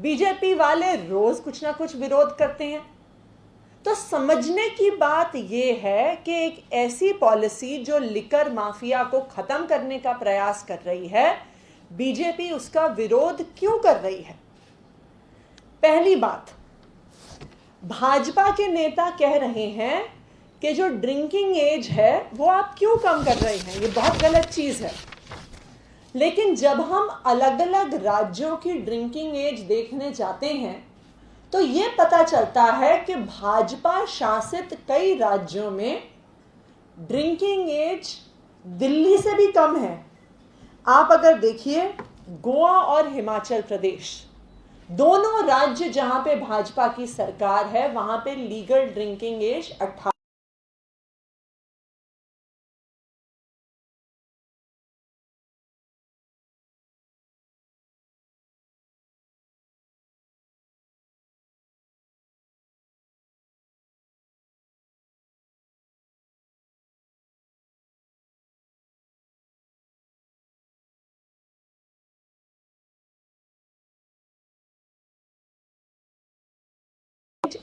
BJP वाले रोज कुछ ना कुछ विरोध करते हैं। तो समझने की बात यह है कि एक ऐसी पॉलिसी जो लिकर माफिया को खत्म करने का प्रयास कर रही है, बीजेपी उसका विरोध क्यों कर रही है। पहली बात, भाजपा के नेता कह रहे हैं कि जो ड्रिंकिंग एज है वो आप क्यों कम कर रहे हैं, ये बहुत गलत चीज है। लेकिन जब हम अलग अलग राज्यों की ड्रिंकिंग एज देखने जाते हैं तो ये पता चलता है कि भाजपा शासित कई राज्यों में ड्रिंकिंग एज दिल्ली से भी कम है। आप अगर देखिए, गोवा और हिमाचल प्रदेश दोनों राज्य जहां पे भाजपा की सरकार है, वहां पे लीगल ड्रिंकिंग एज 18।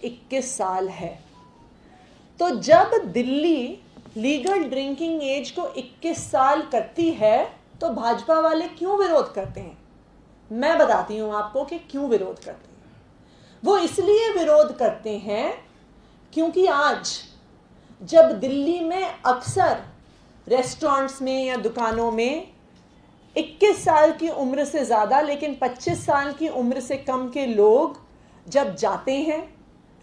इक्कीस साल है। तो जब दिल्ली लीगल ड्रिंकिंग एज को 21 साल करती है तो भाजपा वाले क्यों विरोध करते हैं। मैं बताती हूं आपको कि क्यों विरोध करते हैं। वो इसलिए विरोध करते हैं क्योंकि आज जब दिल्ली में अक्सर रेस्टोरेंट्स में या दुकानों में 21 साल की उम्र से ज़्यादा लेकिन 25 साल की उम्र से कम के लोग जब जाते हैं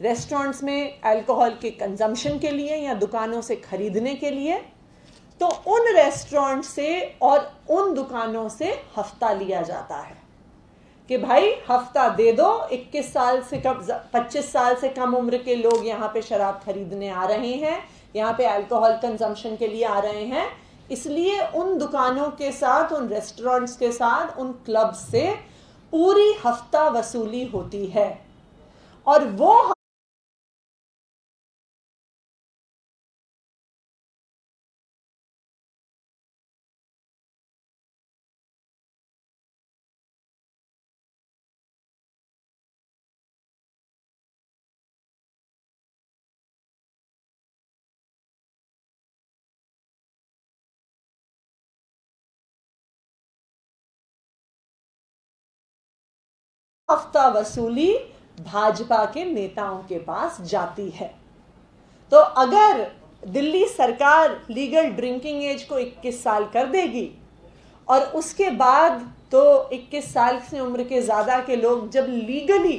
रेस्टोरेंट्स में अल्कोहल के कंजम्पशन के लिए या दुकानों से खरीदने के लिए, तो उन रेस्टोरेंट से और उन दुकानों से हफ्ता लिया जाता है कि भाई हफ्ता दे दो, 21 साल से कम 25 साल से कम उम्र के लोग यहाँ पे शराब खरीदने आ रहे हैं, यहाँ पे अल्कोहल कंजम्पशन के लिए आ रहे हैं। इसलिए उन दुकानों के साथ, उन रेस्टोरेंट्स के साथ, उन क्लब से पूरी हफ्ता वसूली होती है और वो हफ्ता वसूली भाजपा के नेताओं के पास जाती है। तो अगर दिल्ली सरकार लीगल ड्रिंकिंग एज को 21 साल कर देगी और उसके बाद तो 21 साल से उम्र के ज़्यादा के लोग जब लीगली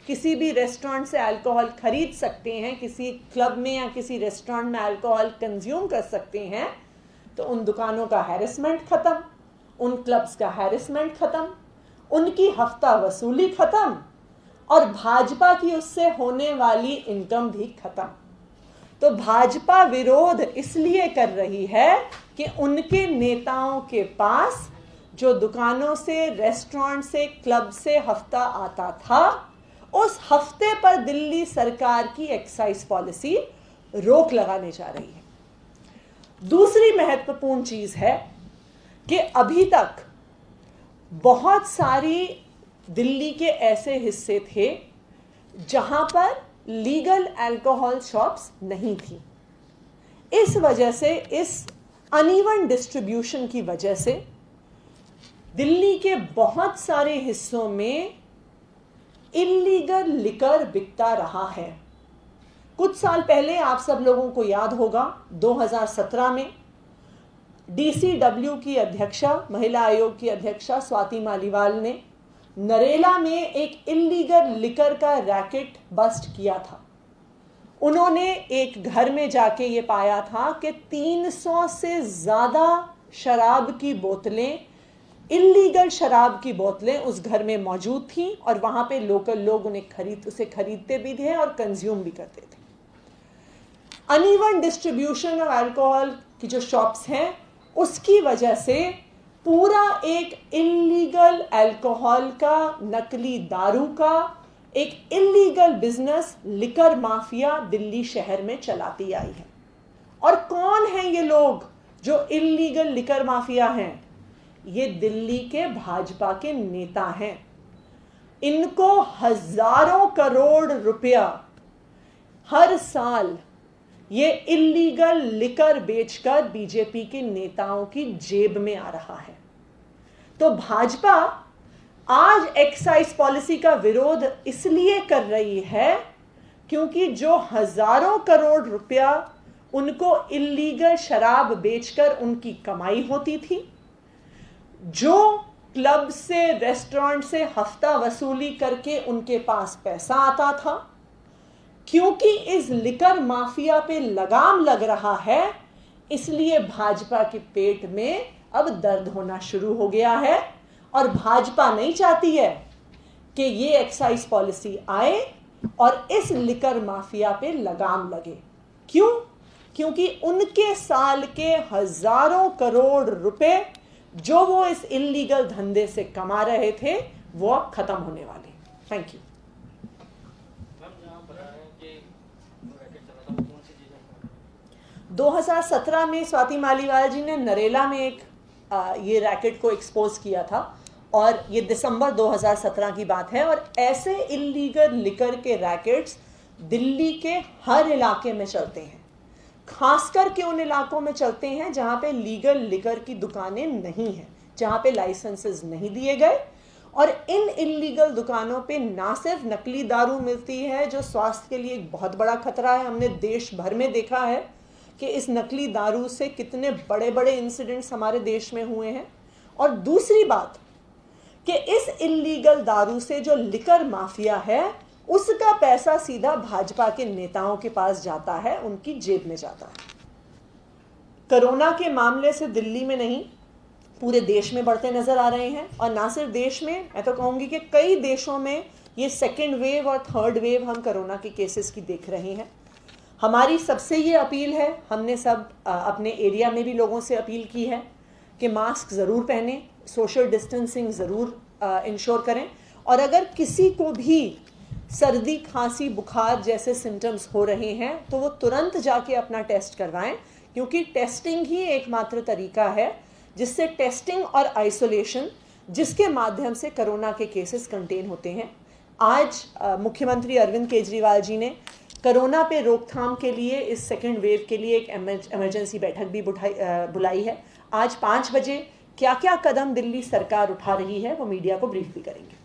किसी भी रेस्टोरेंट से अल्कोहल खरीद सकते हैं, किसी क्लब में या किसी रेस्टोरेंट में अल्कोहल कंज्यूम कर सकते हैं, तो उन दुकानों का हैरेसमेंट खत्म, उन क्लब्स का हैरेसमेंट खत्म, उनकी हफ्ता वसूली खत्म और भाजपा की उससे होने वाली इनकम भी खत्म। तो भाजपा विरोध इसलिए कर रही है कि उनके नेताओं के पास जो दुकानों से, रेस्टोरेंट से, क्लब से हफ्ता आता था, उस हफ्ते पर दिल्ली सरकार की एक्साइज पॉलिसी रोक लगाने जा रही है। दूसरी महत्वपूर्ण चीज है कि अभी तक बहुत सारी दिल्ली के ऐसे हिस्से थे जहां पर लीगल अल्कोहल शॉप्स नहीं थी। इस वजह से, इस अनइवन डिस्ट्रीब्यूशन की वजह से दिल्ली के बहुत सारे हिस्सों में इल्लीगल लिकर बिकता रहा है। कुछ साल पहले आप सब लोगों को याद होगा, 2017 में डीसीडब्ल्यू की अध्यक्षा, महिला आयोग की अध्यक्षा स्वाति मालीवाल ने नरेला में एक इल्लीगल लिकर का रैकेट बस्ट किया था। उन्होंने एक घर में जाके ये पाया था कि 300 से ज़्यादा शराब की बोतलें, इल्लीगल शराब की बोतलें उस घर में मौजूद थीं और वहाँ पे लोकल लोग उसे खरीदते भी थे और कंज्यूम भी करते थे। अनइवन डिस्ट्रीब्यूशन ऑफ अल्कोहल की जो शॉप्स हैं, उसकी वजह से पूरा एक इल्लीगल अल्कोहल का, नकली दारू का एक illegal business liquor mafia Delhi शहर में चलाती आई है। और कौन हैं ये लोग जो इल्लीगल लिकर माफिया हैं? ये दिल्ली के भाजपा के नेता हैं। इनको हजारों करोड़ रुपया हर साल ये इल्लीगल लिकर बेचकर बीजेपी के नेताओं की जेब में आ रहा है। तो भाजपा आज एक्साइज पॉलिसी का विरोध इसलिए कर रही है क्योंकि जो हजारों करोड़ रुपया उनको इल्लीगल शराब बेचकर उनकी कमाई होती थी, जो क्लब से रेस्टोरेंट से हफ्ता वसूली करके उनके पास पैसा आता था, क्योंकि इस लिकर माफिया पे लगाम लग रहा है, इसलिए भाजपा के पेट में अब दर्द होना शुरू हो गया है। और भाजपा नहीं चाहती है कि ये एक्साइज पॉलिसी आए और इस लिकर माफिया पे लगाम लगे। क्यों? क्योंकि उनके साल के हजारों करोड़ रुपए जो वो इस इल्लीगल धंधे से कमा रहे थे वो अब खत्म होने वाले। Thank you. 2017 में स्वाति मालीवाल जी ने नरेला में एक ये रैकेट को एक्सपोज किया था और ये दिसंबर 2017 की बात है। और ऐसे इल्लीगल लिकर के रैकेट्स दिल्ली के हर इलाके में चलते हैं, खासकर के उन इलाकों में चलते हैं जहां पे लीगल लिकर की दुकानें नहीं हैं, जहां पे लाइसेंसेस नहीं दिए गए। और इन इल्लीगल दुकानों पे ना सिर्फ नकली दारू मिलती है जो स्वास्थ्य के लिए एक बहुत बड़ा खतरा है, हमने देश भर में देखा है कि इस नकली दारू से कितने बड़े बड़े इंसिडेंट्स हमारे देश में हुए हैं। और दूसरी बात कि इस इल्लीगल दारू से जो लिकर माफिया है उसका पैसा सीधा भाजपा के नेताओं के पास जाता है, उनकी जेब में जाता है। कोरोना के मामले से दिल्ली में नहीं पूरे देश में बढ़ते नजर आ रहे हैं। और ना सिर्फ देश में, मैं तो कहूंगी कि कई देशों में ये सेकेंड वेव और थर्ड वेव हम कोरोना के केसेस की देख रहे हैं। हमारी सबसे ये अपील है, हमने सब अपने एरिया में भी लोगों से अपील की है कि मास्क ज़रूर पहने, सोशल डिस्टेंसिंग ज़रूर इंश्योर करें। और अगर किसी को भी सर्दी खांसी बुखार जैसे सिम्टम्स हो रहे हैं तो वो तुरंत जाके अपना टेस्ट करवाएं, क्योंकि टेस्टिंग ही एकमात्र तरीका है जिससे टेस्टिंग और आइसोलेशन जिसके माध्यम से कोरोना के केसेस कंटेन होते हैं। आज मुख्यमंत्री अरविंद केजरीवाल जी ने कोरोना पे रोकथाम के लिए इस सेकेंड वेव के लिए एक इमरजेंसी बैठक भी बुलाई है। आज 5 बजे क्या क्या कदम दिल्ली सरकार उठा रही है वो मीडिया को ब्रीफ भी करेंगे।